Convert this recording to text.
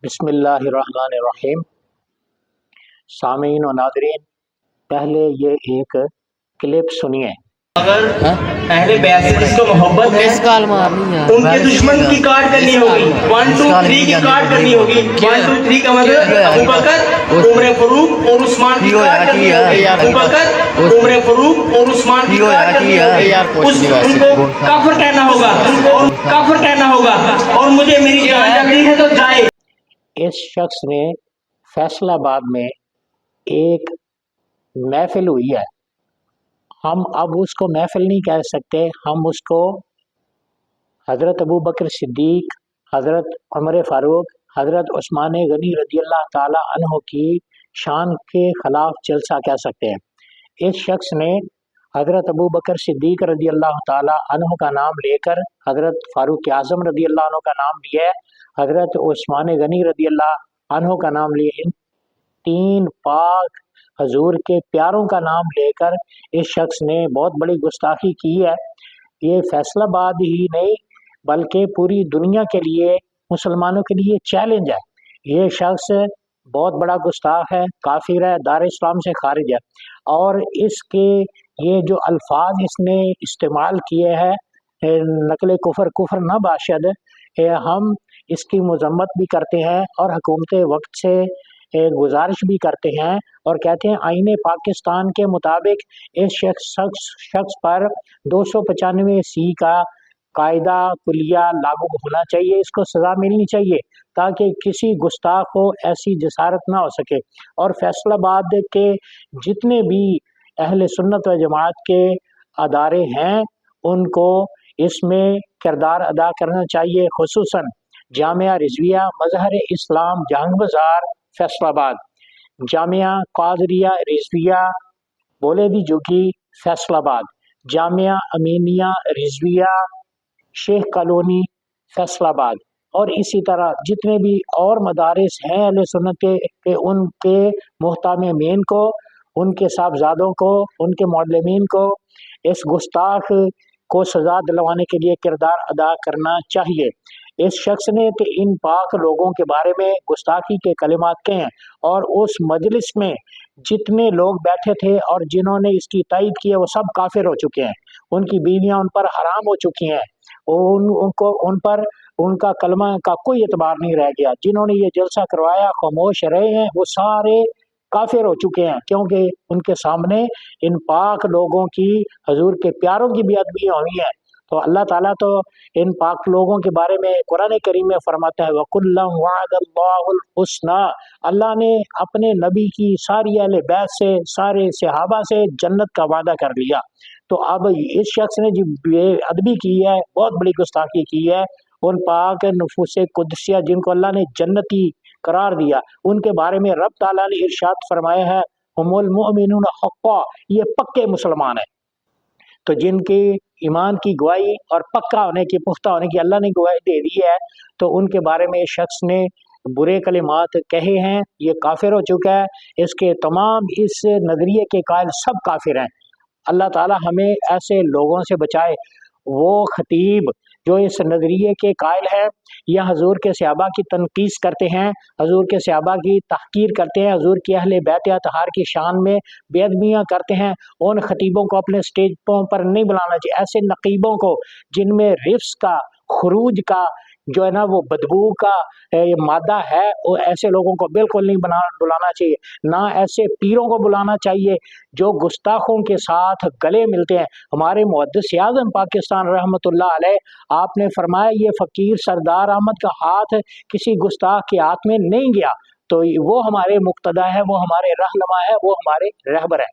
बिस्मिल्लाहिर्रहमानिर्रहीम। सामीन और नाज़रीन, पहले ये एक क्लिप सुनिए। अगर अहले बैत से जिसको मोहब्बत है उनके दुश्मन की काट करनी होगी, 1 2 3 की काट करनी होगी। 1 2 3 का मतलब अबू बकर, उमर फारूक और उस्मान की काट करनी होगी। अबू बकर, उमर फारूक और उस्मान की काट करनी होगी। उनको काफिर कहना होगा, उनको काफिर कहना होगा। और मुझे मेरी जान जाती है तो जाए। इस शख्स ने फैसलाबाद में एक महफिल हुई है, हम अब उसको महफिल नहीं कह सकते, हम उसको हज़रत अबू बकर सिद्दीक, हज़रत उमर फ़ारूक, हज़रत उस्मान गनी रज़ियल्लाहु ताला अन्हो की शान के ख़िलाफ़ जलसा कह सकते हैं। इस शख्स ने हज़रत अबू बकर सिद्दीक रज़ियल्लाहु ताला अन्हो का नाम लेकर हज़रत फ़ारूक आज़म रज़ियल्लाहु अन्हु का नाम लिया है, हज़रत उस्मान गनी रज़ियल्लाहु अन्हु का नाम लिए। इन तीन पाक हजूर के प्यारों का नाम लेकर इस शख्स ने बहुत बड़ी गुस्ताखी की है। ये फैसलाबाद ही नहीं बल्कि पूरी दुनिया के लिए, मुसलमानों के लिए चैलेंज है। ये शख्स बहुत बड़ा गुस्ताख है, काफिर है, दार इस्लाम से खारिज है। और इसके ये जो अल्फाज इसने इस्तेमाल किए हैं, नकल कुफर कुफर न बाशद, हम इसकी मजम्मत भी करते हैं और हुकूमत वक्त से गुजारिश भी करते हैं और कहते हैं आईने पाकिस्तान के मुताबिक इस शख्स पर 295C का कायदा कुलिया लागू होना चाहिए, इसको सज़ा मिलनी चाहिए ताकि किसी गुस्ताख को ऐसी जसारत ना हो सके। और फैसलाबाद के जितने भी अहले सुन्नत व जमात के अदारे हैं उनको इसमें किरदार अदा करना चाहिए, खुसूसन जामिया रिजविया मजहर इस्लाम जहांग बाजार फैसलाबाद, जामिया कादरिया रिजविया बोलेदी जुगी फैसलाबाद, जामिया अमीनिया रिजविया शेख कॉलोनी फैसलाबाद और इसी तरह जितने भी और मदारिस हैं अहले सुन्नत के उनके मुहतमिमीन को, उनके साहबजादों को, उनके मुअल्लिमीन को इस गुस्ताख को सज़ा दिलवाने के लिए किरदार अदा करना चाहिए। इस शख्स ने तो इन पाक लोगों के बारे में गुस्ताखी के कलिमात कहे हैं और उस मजलिस में जितने लोग बैठे थे और जिन्होंने इसकी तायद की है वो सब काफिर हो चुके हैं, उनकी बीवियां उन पर हराम हो चुकी हैं, उन पर उनका कलमा का कोई एतबार नहीं रह गया। जिन्होंने ये जलसा करवाया खामोश रहे हैं वो सारे काफिर हो चुके हैं, क्योंकि उनके सामने इन पाक लोगों की, हजूर के प्यारों की बेअदबी हुई है। तो अल्लाह ताला तो इन पाक लोगों के बारे में कुरान करीम में फरमाता है वकुल्लम वअदल्लाहुल हुस्ना, अल्लाह ने अपने नबी की सारी अहले बैत से, सारे सहाबा से जन्नत का वादा कर लिया। तो अब इस शख्स ने जो बेअदबी की है, बहुत बड़ी गुस्ताखी की है, उन पाक नफूसे कुदसिया जिनको अल्लाह ने जन्नती करार दिया, उनके बारे में रब ताला ने इरशाद फरमाया है हुमुल मुमिनून हक़्क़ा, ये पक्के मुसलमान है। तो जिनकी ईमान की गवाही और पक्का होने की, पुख्ता होने की अल्लाह ने गवाही दे दी है, तो उनके बारे में शख्स ने बुरे कलिमात कहे हैं, ये काफिर हो चुका है। इसके तमाम इस नजरिए के कायल सब काफिर हैं। अल्लाह ताला हमें ऐसे लोगों से बचाए। वो खतीब जो इस नजरिए के कायल है या हजूर के सहाबा की तनकीस करते हैं, हजूर के सहाबा की तहकीर करते हैं, हजूर की अहले बैत अतहार की शान में बेअदबियाँ करते हैं, उन खतीबों को अपने स्टेजों पर नहीं बुलाना चाहिए। ऐसे नकीबों को जिनमें रिफ्स का, खुरूज का जो है ना वो बदबू का ये मादा है, वो ऐसे लोगों को बिल्कुल नहीं बुलाना चाहिए। ना ऐसे पीरों को बुलाना चाहिए जो गुस्ताखों के साथ गले मिलते हैं। हमारे मुहद्दिस आज़म पाकिस्तान रहमतुल्लाह अलैह आपने फरमाया ये फ़कीर सरदार अहमद का हाथ किसी गुस्ताख के हाथ में नहीं गया। तो वो हमारे मुक्तदा है, वो हमारे रहनुमा है, वो हमारे रहबर है।